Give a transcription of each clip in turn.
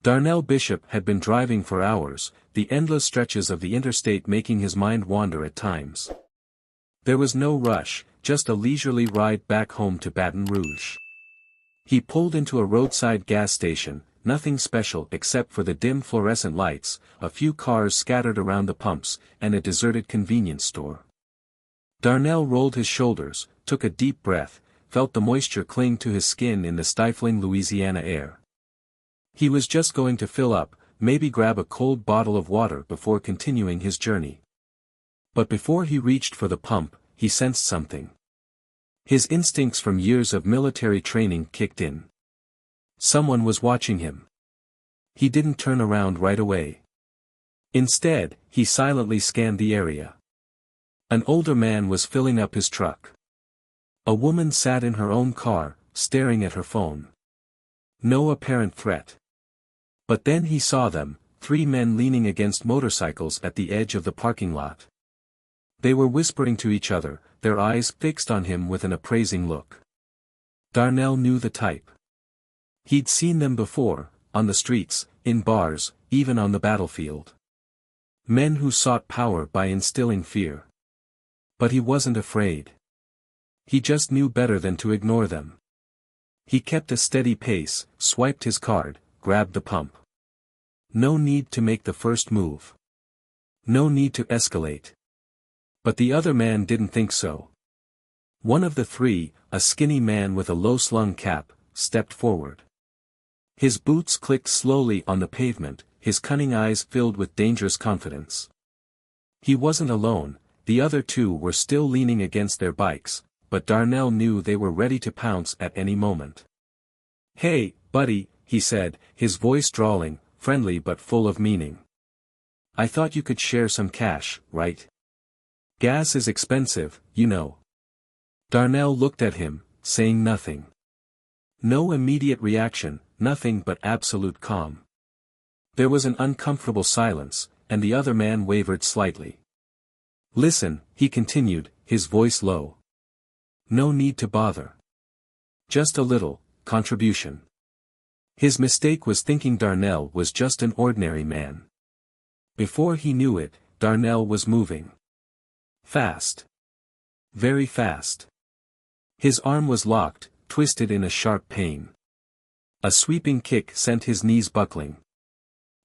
Darnell Bishop had been driving for hours, the endless stretches of the interstate making his mind wander at times. There was no rush, just a leisurely ride back home to Baton Rouge. He pulled into a roadside gas station, nothing special except for the dim fluorescent lights, a few cars scattered around the pumps, and a deserted convenience store. Darnell rolled his shoulders, took a deep breath, felt the moisture cling to his skin in the stifling Louisiana air. He was just going to fill up, maybe grab a cold bottle of water before continuing his journey. But before he reached for the pump, he sensed something. His instincts from years of military training kicked in. Someone was watching him. He didn't turn around right away. Instead, he silently scanned the area. An older man was filling up his truck. A woman sat in her own car, staring at her phone. No apparent threat. But then he saw them, 3 men leaning against motorcycles at the edge of the parking lot. They were whispering to each other, their eyes fixed on him with an appraising look. Darnell knew the type. He'd seen them before, on the streets, in bars, even on the battlefield. Men who sought power by instilling fear. But he wasn't afraid. He just knew better than to ignore them. He kept a steady pace, swiped his card, grabbed the pump. No need to make the first move. No need to escalate. But the other man didn't think so. One of the 3, a skinny man with a low-slung cap, stepped forward. His boots clicked slowly on the pavement, his cunning eyes filled with dangerous confidence. He wasn't alone, the other 2 were still leaning against their bikes, but Darnell knew they were ready to pounce at any moment. "Hey, buddy," he said, his voice drawling, friendly but full of meaning. "I thought you could share some cash, right? Gas is expensive, you know." Darnell looked at him, saying nothing. No immediate reaction, nothing but absolute calm. There was an uncomfortable silence, and the other man wavered slightly. "Listen," he continued, his voice low. "No need to bother. Just a little contribution." His mistake was thinking Darnell was just an ordinary man. Before he knew it, Darnell was moving. Fast. Very fast. His arm was locked, twisted in a sharp pain. A sweeping kick sent his knees buckling.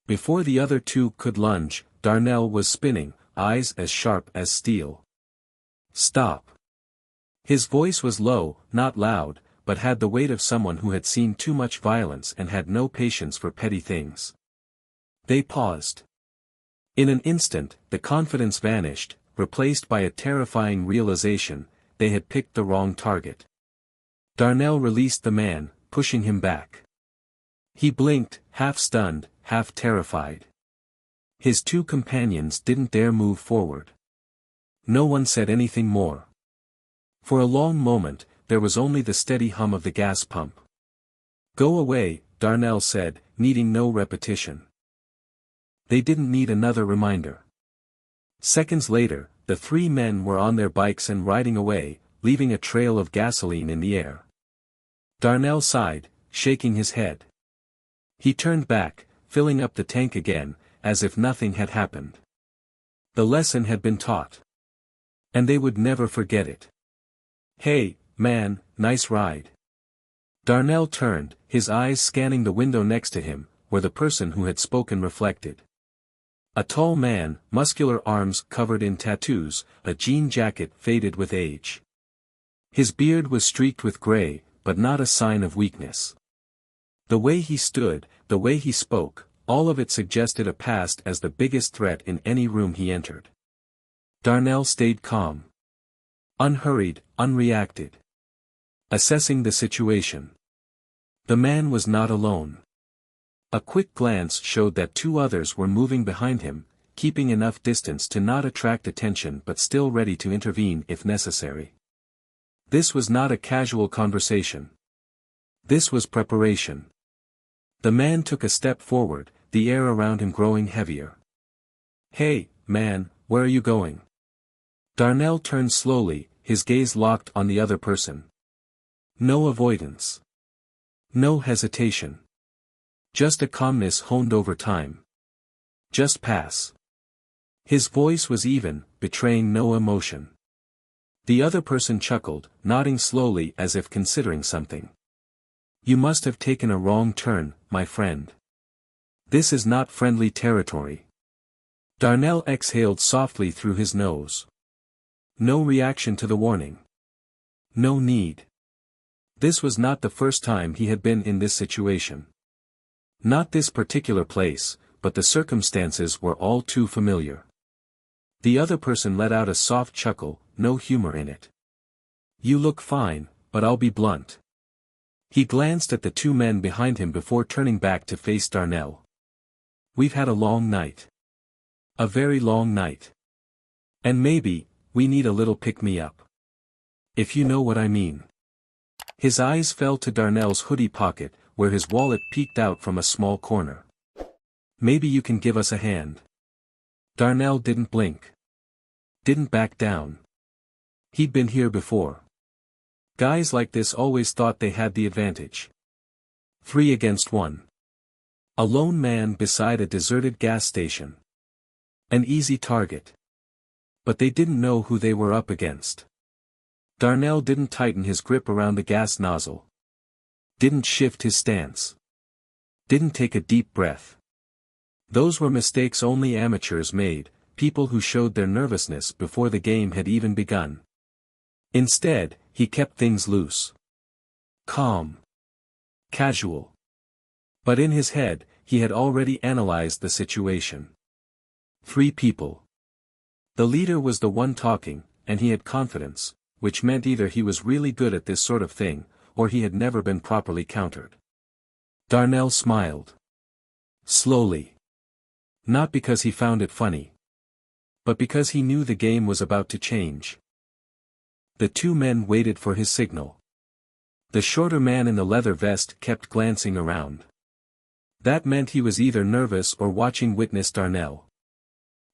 Before the other 2 could lunge, Darnell was spinning, eyes as sharp as steel. "Stop." His voice was low, not loud, but had the weight of someone who had seen too much violence and had no patience for petty things. They paused. In an instant, the confidence vanished, replaced by a terrifying realization, they had picked the wrong target. Darnell released the man, pushing him back. He blinked, half stunned, half terrified. His 2 companions didn't dare move forward. No one said anything more. For a long moment, there was only the steady hum of the gas pump. "Go away," Darnell said, needing no repetition. They didn't need another reminder. Seconds later, the 3 men were on their bikes and riding away, leaving a trail of gasoline in the air. Darnell sighed, shaking his head. He turned back, filling up the tank again, as if nothing had happened. The lesson had been taught. And they would never forget it. "Hey, man, nice ride." Darnell turned, his eyes scanning the window next to him, where the person who had spoken reflected. A tall man, muscular arms covered in tattoos, a jean jacket faded with age. His beard was streaked with gray, but not a sign of weakness. The way he stood, the way he spoke, all of it suggested a past as the biggest threat in any room he entered. Darnell stayed calm. Unhurried, unreacted. Assessing the situation. The man was not alone. A quick glance showed that 2 others were moving behind him, keeping enough distance to not attract attention but still ready to intervene if necessary. This was not a casual conversation. This was preparation. The man took a step forward, the air around him growing heavier. "Hey, man, where are you going?" Darnell turned slowly, his gaze locked on the other person. No avoidance. No hesitation. Just a calmness honed over time. Just pass. His voice was even, betraying no emotion. The other person chuckled, nodding slowly as if considering something. You must have taken a wrong turn, my friend. This is not friendly territory. Darnell exhaled softly through his nose. No reaction to the warning. No need. This was not the first time he had been in this situation. Not this particular place, but the circumstances were all too familiar. The other person let out a soft chuckle, no humor in it. You look fine, but I'll be blunt. He glanced at the two men behind him before turning back to face Darnell. We've had a long night. A very long night. And maybe, we need a little pick-me-up. If you know what I mean. His eyes fell to Darnell's hoodie pocket, where his wallet peeked out from a small corner. Maybe you can give us a hand. Darnell didn't blink. Didn't back down. He'd been here before. Guys like this always thought they had the advantage. 3 against 1. A lone man beside a deserted gas station. An easy target. But they didn't know who they were up against. Darnell didn't tighten his grip around the gas nozzle. Didn't shift his stance. Didn't take a deep breath. Those were mistakes only amateurs made, people who showed their nervousness before the game had even begun. Instead, he kept things loose. Calm. Casual. But in his head, he had already analyzed the situation. 3 people. The leader was the one talking, and he had confidence, which meant either he was really good at this sort of thing, or he had never been properly countered. Darnell smiled. Slowly. Not because he found it funny. But because he knew the game was about to change. The 2 men waited for his signal. The shorter man in the leather vest kept glancing around. That meant he was either nervous or watching witness Darnell.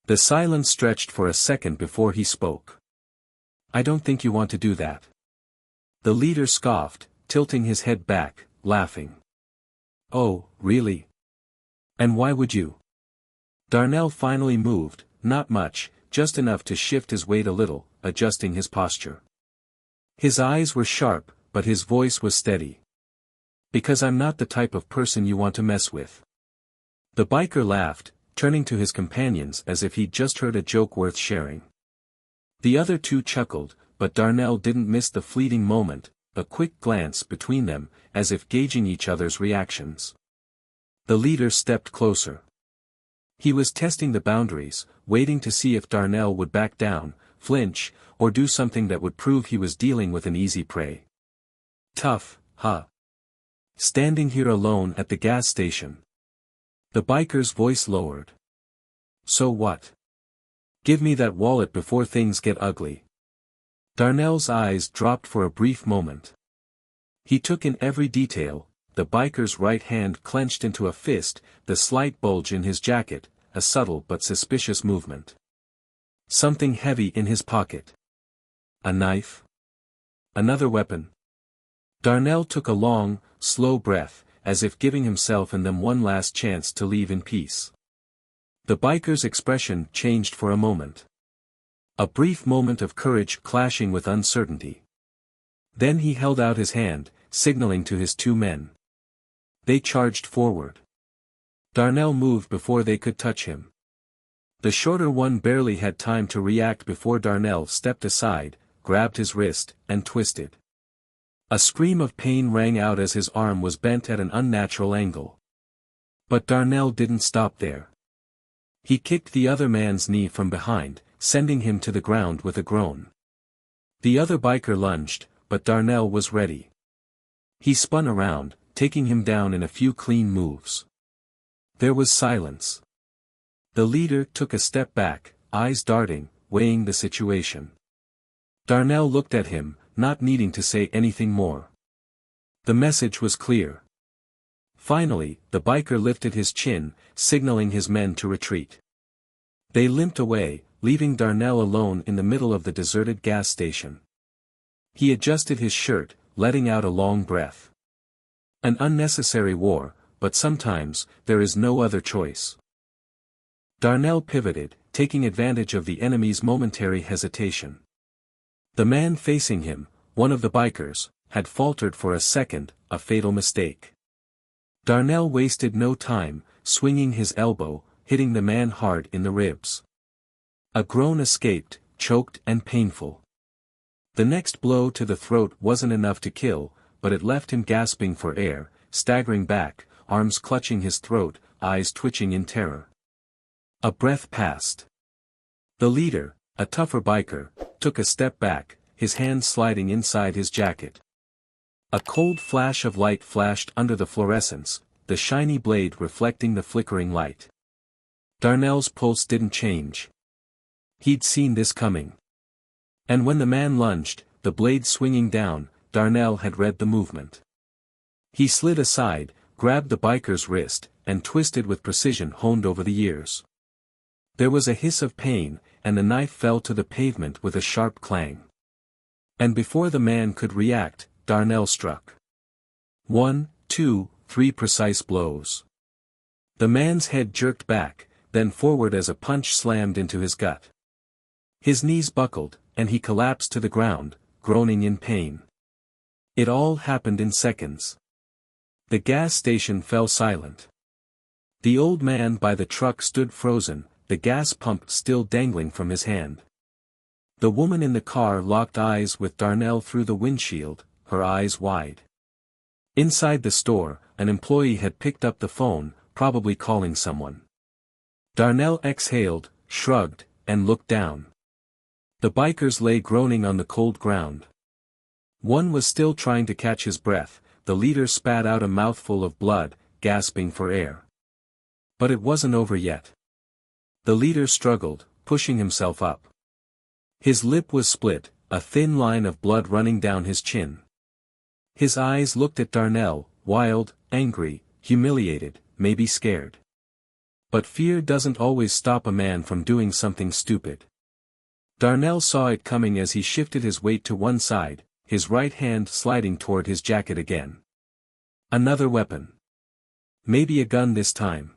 The silence stretched for a second before he spoke. I don't think you want to do that. The leader scoffed, tilting his head back, laughing. Oh, really? And why would you? Darnell finally moved, not much, just enough to shift his weight a little, adjusting his posture. His eyes were sharp, but his voice was steady. Because I'm not the type of person you want to mess with. The biker laughed, turning to his companions as if he'd just heard a joke worth sharing. The other 2 chuckled, but Darnell didn't miss the fleeting moment, a quick glance between them, as if gauging each other's reactions. The leader stepped closer. He was testing the boundaries, waiting to see if Darnell would back down, flinch, or do something that would prove he was dealing with an easy prey. Tough, huh? Standing here alone at the gas station. The biker's voice lowered. So what? Give me that wallet before things get ugly. Darnell's eyes dropped for a brief moment. He took in every detail, the biker's right hand clenched into a fist, the slight bulge in his jacket, a subtle but suspicious movement. Something heavy in his pocket. A knife? Another weapon? Darnell took a long, slow breath, as if giving himself and them one last chance to leave in peace. The biker's expression changed for a moment. A brief moment of courage clashing with uncertainty. Then he held out his hand, signaling to his 2 men. They charged forward. Darnell moved before they could touch him. The shorter one barely had time to react before Darnell stepped aside, grabbed his wrist, and twisted. A scream of pain rang out as his arm was bent at an unnatural angle. But Darnell didn't stop there. He kicked the other man's knee from behind, sending him to the ground with a groan. The other biker lunged, but Darnell was ready. He spun around, taking him down in a few clean moves. There was silence. The leader took a step back, eyes darting, weighing the situation. Darnell looked at him, not needing to say anything more. The message was clear. Finally, the biker lifted his chin, signaling his men to retreat. They limped away, leaving Darnell alone in the middle of the deserted gas station. He adjusted his shirt, letting out a long breath. An unnecessary war, but sometimes, there is no other choice. Darnell pivoted, taking advantage of the enemy's momentary hesitation. The man facing him, one of the bikers, had faltered for a second, a fatal mistake. Darnell wasted no time, swinging his elbow, hitting the man hard in the ribs. A groan escaped, choked and painful. The next blow to the throat wasn't enough to kill, but it left him gasping for air, staggering back, arms clutching his throat, eyes twitching in terror. A breath passed. The leader, a tougher biker, took a step back, his hands sliding inside his jacket. A cold flash of light flashed under the fluorescence, the shiny blade reflecting the flickering light. Darnell's pulse didn't change. He'd seen this coming. And when the man lunged, the blade swinging down, Darnell had read the movement. He slid aside, grabbed the biker's wrist, and twisted with precision honed over the years. There was a hiss of pain, and the knife fell to the pavement with a sharp clang. And before the man could react, Darnell struck. 1, 2, 3 precise blows. The man's head jerked back, then forward as a punch slammed into his gut. His knees buckled, and he collapsed to the ground, groaning in pain. It all happened in seconds. The gas station fell silent. The old man by the truck stood frozen, the gas pump still dangling from his hand. The woman in the car locked eyes with Darnell through the windshield, her eyes wide. Inside the store, an employee had picked up the phone, probably calling someone. Darnell exhaled, shrugged, and looked down. The bikers lay groaning on the cold ground. One was still trying to catch his breath, the leader spat out a mouthful of blood, gasping for air. But it wasn't over yet. The leader struggled, pushing himself up. His lip was split, a thin line of blood running down his chin. His eyes looked at Darnell, wild, angry, humiliated, maybe scared. But fear doesn't always stop a man from doing something stupid. Darnell saw it coming as he shifted his weight to one side, his right hand sliding toward his jacket again. Another weapon. Maybe a gun this time.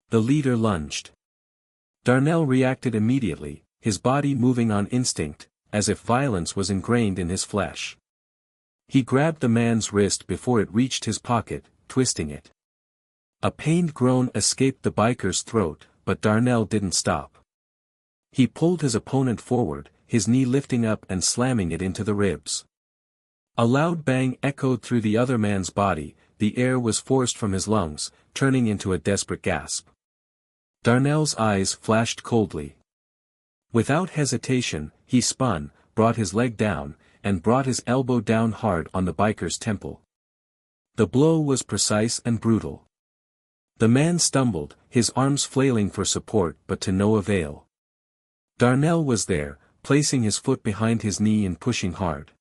The leader lunged. Darnell reacted immediately, his body moving on instinct, as if violence was ingrained in his flesh. He grabbed the man's wrist before it reached his pocket, twisting it. A pained groan escaped the biker's throat, but Darnell didn't stop. He pulled his opponent forward, his knee lifting up and slamming it into the ribs. A loud bang echoed through the other man's body, the air was forced from his lungs, turning into a desperate gasp. Darnell's eyes flashed coldly. Without hesitation, he spun, brought his leg down, and brought his elbow down hard on the biker's temple. The blow was precise and brutal. The man stumbled, his arms flailing for support but to no avail. Darnell was there, placing his foot behind his knee and pushing hard.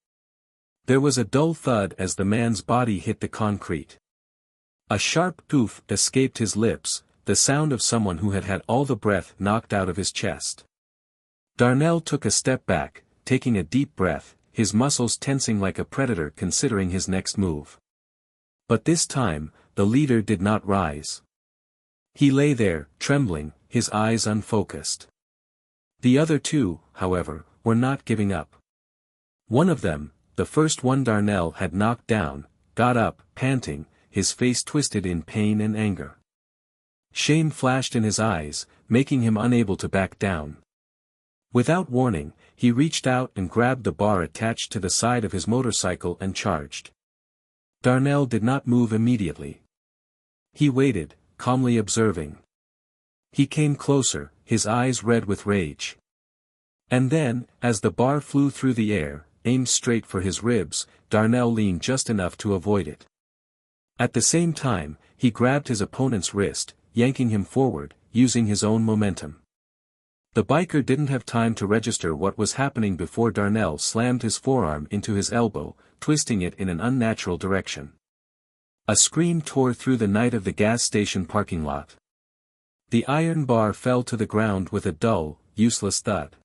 There was a dull thud as the man's body hit the concrete. A sharp poof escaped his lips, the sound of someone who had had all the breath knocked out of his chest. Darnell took a step back, taking a deep breath, his muscles tensing like a predator considering his next move. But this time, the leader did not rise. He lay there, trembling, his eyes unfocused. The other two, however, were not giving up. One of them, the first one Darnell had knocked down, got up, panting, his face twisted in pain and anger. Shame flashed in his eyes, making him unable to back down. Without warning, he reached out and grabbed the bar attached to the side of his motorcycle and charged. Darnell did not move immediately. He waited, calmly observing. He came closer, his eyes red with rage. And then, as the bar flew through the air, aimed straight for his ribs, Darnell leaned just enough to avoid it. At the same time, he grabbed his opponent's wrist, yanking him forward, using his own momentum. The biker didn't have time to register what was happening before Darnell slammed his forearm into his elbow, twisting it in an unnatural direction. A scream tore through the night of the gas station parking lot. The iron bar fell to the ground with a dull, useless thud.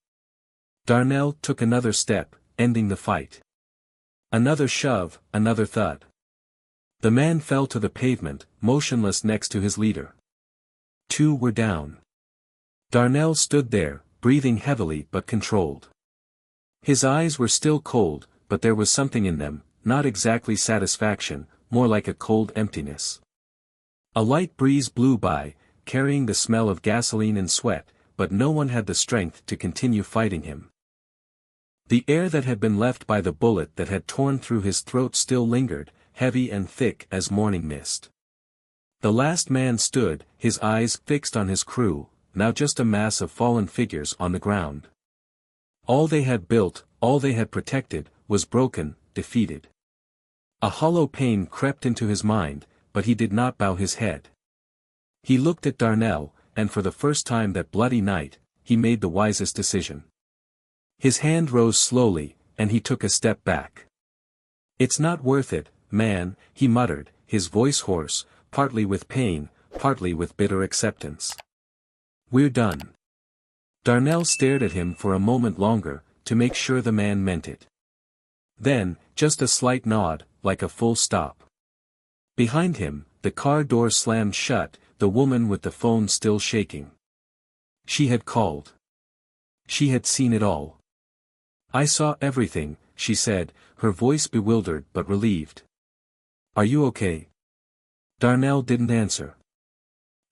Darnell took another step, ending the fight. Another shove, another thud. The man fell to the pavement, motionless next to his leader. 2 were down. Darnell stood there, breathing heavily but controlled. His eyes were still cold, but there was something in them, not exactly satisfaction, more like a cold emptiness. A light breeze blew by, carrying the smell of gasoline and sweat, but no one had the strength to continue fighting him. The air that had been left by the bullet that had torn through his throat still lingered, heavy and thick as morning mist. The last man stood, his eyes fixed on his crew, now just a mass of fallen figures on the ground. All they had built, all they had protected, was broken, defeated. A hollow pain crept into his mind, but he did not bow his head. He looked at Darnell, and for the first time that bloody night, he made the wisest decision. His hand rose slowly, and he took a step back. "It's not worth it, man," he muttered, his voice hoarse, partly with pain, partly with bitter acceptance. "We're done." Darnell stared at him for a moment longer, to make sure the man meant it. Then, just a slight nod, like a full stop. Behind him, the car door slammed shut, the woman with the phone still shaking. She had called. She had seen it all. "I saw everything," she said, her voice bewildered but relieved. "Are you okay?" Darnell didn't answer.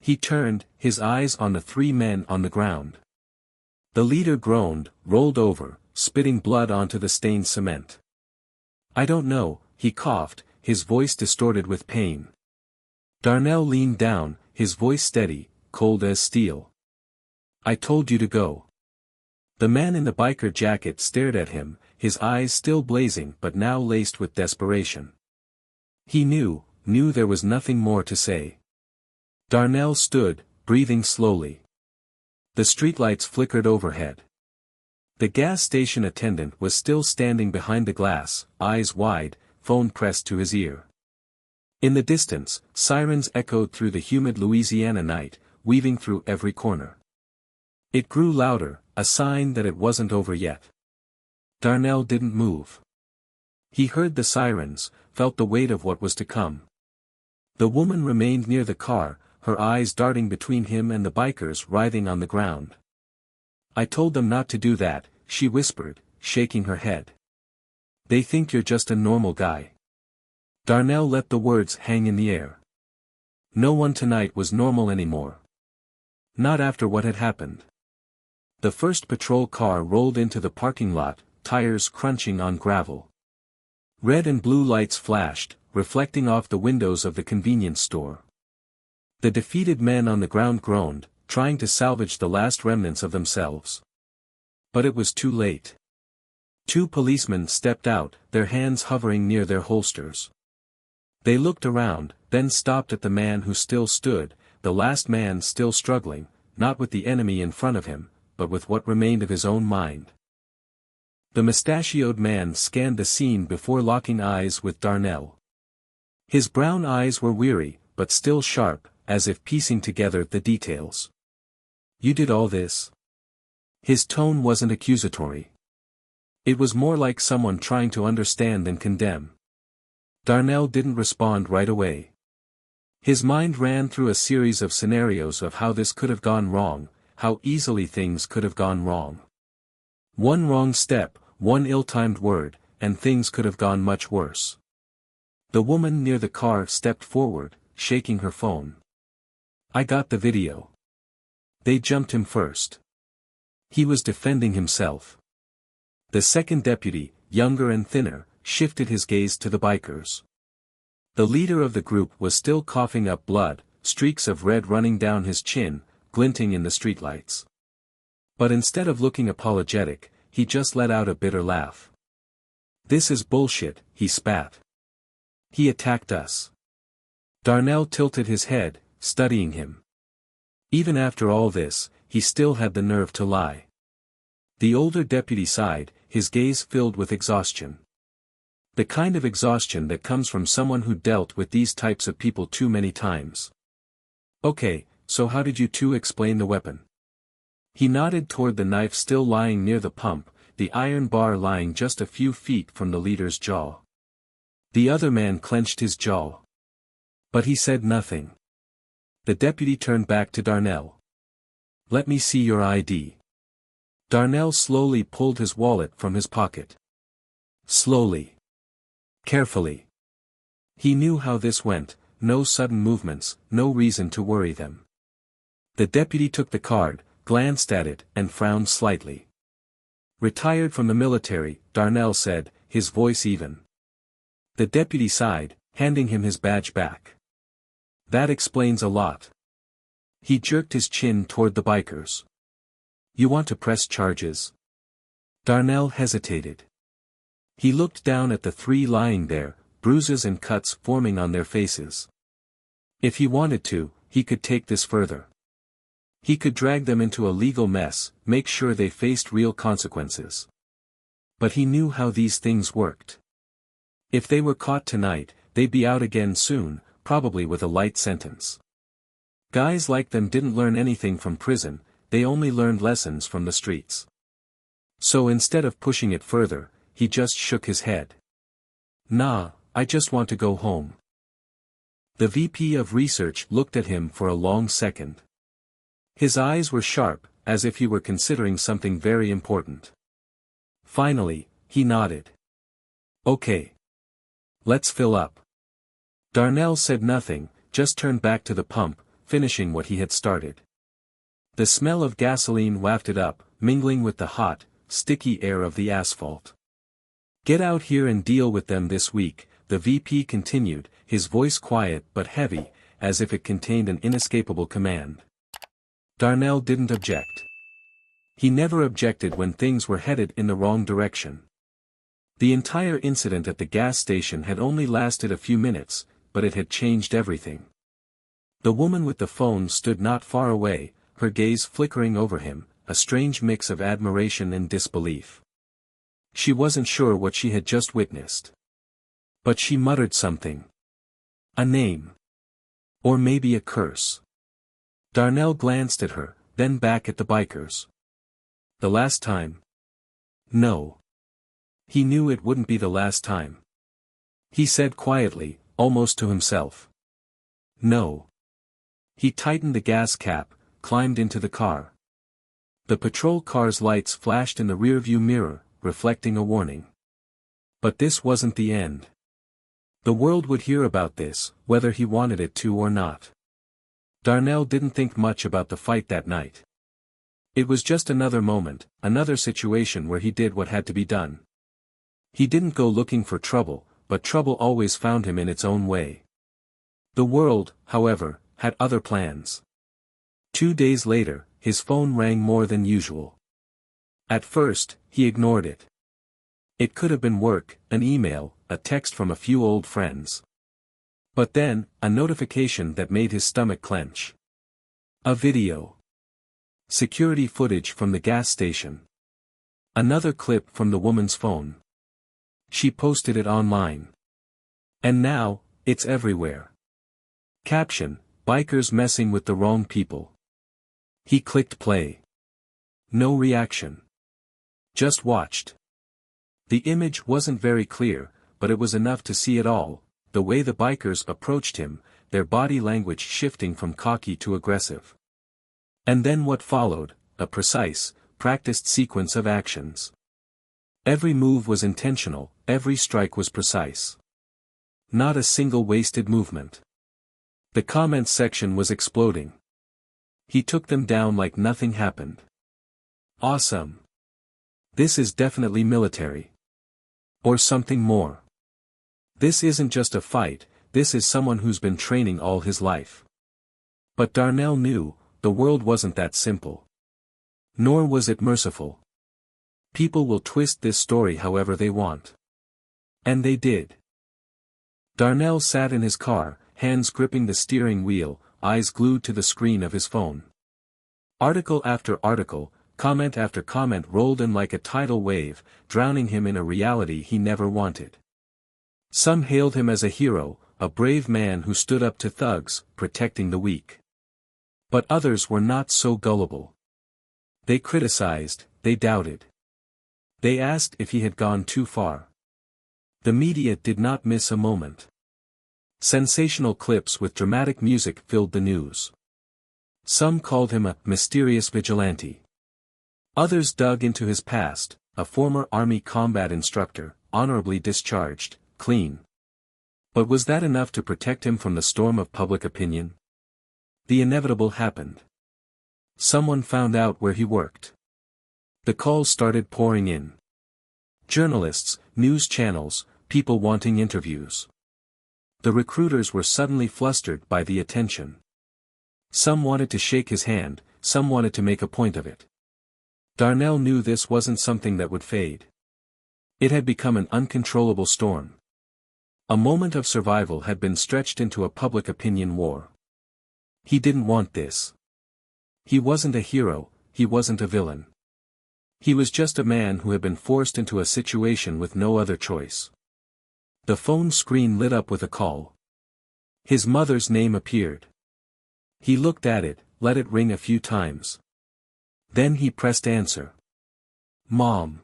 He turned, his eyes on the 3 men on the ground. The leader groaned, rolled over, spitting blood onto the stained cement. "I don't know," he coughed, his voice distorted with pain. Darnell leaned down, his voice steady, cold as steel. "I told you to go." The man in the biker jacket stared at him, his eyes still blazing but now laced with desperation. He knew there was nothing more to say. Darnell stood, breathing slowly. The streetlights flickered overhead. The gas station attendant was still standing behind the glass, eyes wide, phone pressed to his ear. In the distance, sirens echoed through the humid Louisiana night, weaving through every corner. It grew louder, a sign that it wasn't over yet. Darnell didn't move. He heard the sirens, felt the weight of what was to come. The woman remained near the car, her eyes darting between him and the bikers writhing on the ground. "I told them not to do that," she whispered, shaking her head. "They think you're just a normal guy." Darnell let the words hang in the air. No one tonight was normal anymore. Not after what had happened. The first patrol car rolled into the parking lot, tires crunching on gravel. Red and blue lights flashed, reflecting off the windows of the convenience store. The defeated men on the ground groaned, trying to salvage the last remnants of themselves. But it was too late. 2 policemen stepped out, their hands hovering near their holsters. They looked around, then stopped at the man who still stood, the last man still struggling, not with the enemy in front of him, but with what remained of his own mind. The mustachioed man scanned the scene before locking eyes with Darnell. His brown eyes were weary, but still sharp, as if piecing together the details. "You did all this?" His tone wasn't accusatory. It was more like someone trying to understand and condemn. Darnell didn't respond right away. His mind ran through a series of scenarios of how this could have gone wrong, how easily things could have gone wrong. One wrong step, one ill-timed word, and things could have gone much worse. The woman near the car stepped forward, shaking her phone. "I got the video. They jumped him first. He was defending himself." The second deputy, younger and thinner, shifted his gaze to the bikers. The leader of the group was still coughing up blood, streaks of red running down his chin, glinting in the streetlights. But instead of looking apologetic, he just let out a bitter laugh. "This is bullshit," he spat. "He attacked us." Darnell tilted his head, studying him. Even after all this, he still had the nerve to lie. The older deputy sighed, his gaze filled with exhaustion. The kind of exhaustion that comes from someone who dealt with these types of people too many times. "Okay, so how did you 2 explain the weapon?" He nodded toward the knife still lying near the pump, the iron bar lying just a few feet from the leader's jaw. The other man clenched his jaw. But he said nothing. The deputy turned back to Darnell. "Let me see your ID." Darnell slowly pulled his wallet from his pocket. Slowly. Carefully. He knew how this went, no sudden movements, no reason to worry them. The deputy took the card, glanced at it, and frowned slightly. "Retired from the military," Darnell said, his voice even. The deputy sighed, handing him his badge back. "That explains a lot." He jerked his chin toward the bikers. "You want to press charges?" Darnell hesitated. He looked down at the three lying there, bruises and cuts forming on their faces. If he wanted to, he could take this further. He could drag them into a legal mess, make sure they faced real consequences. But he knew how these things worked. If they were caught tonight, they'd be out again soon, probably with a light sentence. Guys like them didn't learn anything from prison, they only learned lessons from the streets. So instead of pushing it further, he just shook his head. "Nah, I just want to go home." The VP of research looked at him for a long second. His eyes were sharp, as if he were considering something very important. Finally, he nodded. "Okay. Let's fill up." Darnell said nothing, just turned back to the pump, finishing what he had started. The smell of gasoline wafted up, mingling with the hot, sticky air of the asphalt. "Get out here and deal with them this week," the VP continued, his voice quiet but heavy, as if it contained an inescapable command. Darnell didn't object. He never objected when things were headed in the wrong direction. The entire incident at the gas station had only lasted a few minutes, but it had changed everything. The woman with the phone stood not far away, her gaze flickering over him, a strange mix of admiration and disbelief. She wasn't sure what she had just witnessed. But she muttered something. A name. Or maybe a curse. Darnell glanced at her, then back at the bikers. The last time? No. He knew it wouldn't be the last time. He said quietly, almost to himself. No. He tightened the gas cap, climbed into the car. The patrol car's lights flashed in the rearview mirror, reflecting a warning. But this wasn't the end. The world would hear about this, whether he wanted it to or not. Darnell didn't think much about the fight that night. It was just another moment, another situation where he did what had to be done. He didn't go looking for trouble, but trouble always found him in its own way. The world, however, had other plans. 2 days later, his phone rang more than usual. At first, he ignored it. It could have been work, an email, a text from a few old friends. But then, a notification that made his stomach clench. A video. Security footage from the gas station. Another clip from the woman's phone. She posted it online. And now, it's everywhere. Caption: Bikers messing with the wrong people. He clicked play. No reaction. Just watched. The image wasn't very clear, but it was enough to see it all, the way the bikers approached him, their body language shifting from cocky to aggressive. And then what followed, a precise, practiced sequence of actions. Every move was intentional, every strike was precise. Not a single wasted movement. The comments section was exploding. He took them down like nothing happened. Awesome. This is definitely military. Or something more. This isn't just a fight, this is someone who's been training all his life. But Darnell knew, the world wasn't that simple. Nor was it merciful. People will twist this story however they want. And they did. Darnell sat in his car, hands gripping the steering wheel, eyes glued to the screen of his phone. Article after article, comment after comment rolled in like a tidal wave, drowning him in a reality he never wanted. Some hailed him as a hero, a brave man who stood up to thugs, protecting the weak. But others were not so gullible. They criticized, they doubted. They asked if he had gone too far. The media did not miss a moment. Sensational clips with dramatic music filled the news. Some called him a mysterious vigilante. Others dug into his past, a former Army combat instructor, honorably discharged, clean. But was that enough to protect him from the storm of public opinion? The inevitable happened. Someone found out where he worked. The calls started pouring in. Journalists, news channels, people wanting interviews. The recruiters were suddenly flustered by the attention. Some wanted to shake his hand, some wanted to make a point of it. Darnell knew this wasn't something that would fade. It had become an uncontrollable storm. A moment of survival had been stretched into a public opinion war. He didn't want this. He wasn't a hero, he wasn't a villain. He was just a man who had been forced into a situation with no other choice. The phone screen lit up with a call. His mother's name appeared. He looked at it, let it ring a few times. Then he pressed answer. Mom.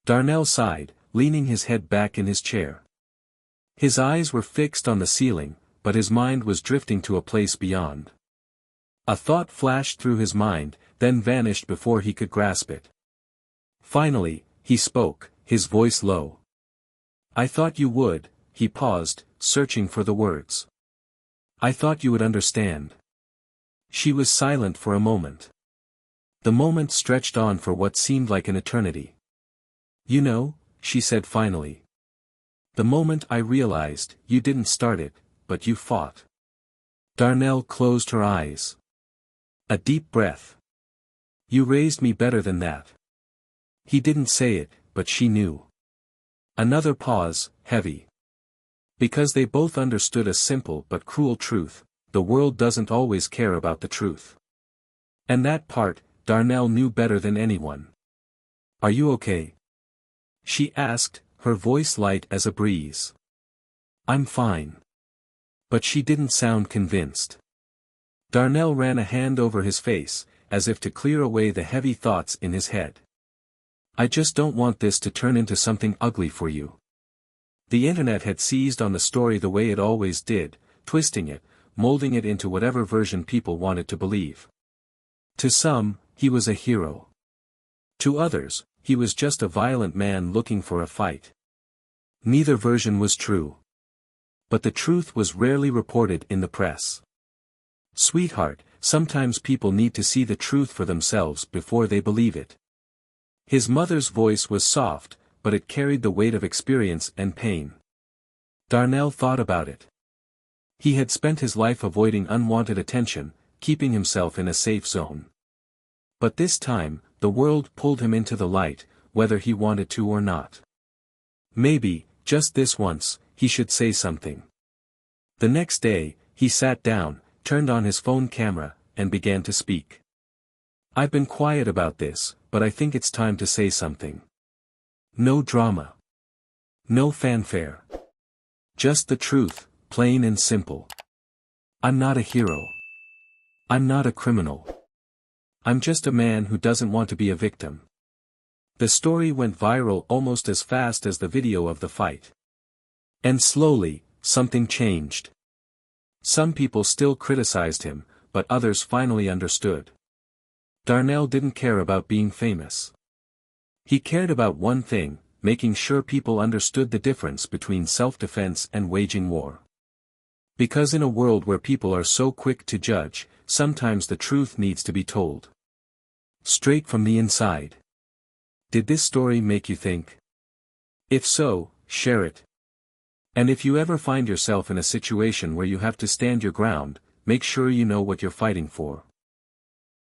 Darnell sighed, leaning his head back in his chair. His eyes were fixed on the ceiling, but his mind was drifting to a place beyond. A thought flashed through his mind, then vanished before he could grasp it. Finally, he spoke, his voice low. I thought you would. He paused, searching for the words. I thought you would understand. She was silent for a moment. The moment stretched on for what seemed like an eternity. You know, she said finally. The moment I realized, you didn't start it, but you fought. Darnell closed her eyes. A deep breath. You raised me better than that. He didn't say it, but she knew. Another pause, heavy. Because they both understood a simple but cruel truth, the world doesn't always care about the truth. And that part, Darnell knew better than anyone. Are you okay? She asked, her voice light as a breeze. I'm fine. But she didn't sound convinced. Darnell ran a hand over his face, as if to clear away the heavy thoughts in his head. I just don't want this to turn into something ugly for you. The internet had seized on the story the way it always did, twisting it, molding it into whatever version people wanted to believe. To some, he was a hero. To others, he was just a violent man looking for a fight. Neither version was true. But the truth was rarely reported in the press. Sweetheart, sometimes people need to see the truth for themselves before they believe it. His mother's voice was soft, but it carried the weight of experience and pain. Darnell thought about it. He had spent his life avoiding unwanted attention, keeping himself in a safe zone. But this time, the world pulled him into the light, whether he wanted to or not. Maybe, just this once, he should say something. The next day, he sat down, turned on his phone camera, and began to speak. I've been quiet about this, but I think it's time to say something. No drama. No fanfare. Just the truth, plain and simple. I'm not a hero. I'm not a criminal. I'm just a man who doesn't want to be a victim. The story went viral almost as fast as the video of the fight. And slowly, something changed. Some people still criticized him, but others finally understood. Darnell didn't care about being famous. He cared about one thing, making sure people understood the difference between self-defense and waging war. Because in a world where people are so quick to judge, sometimes the truth needs to be told. Straight from the inside. Did this story make you think? If so, share it. And if you ever find yourself in a situation where you have to stand your ground, make sure you know what you're fighting for.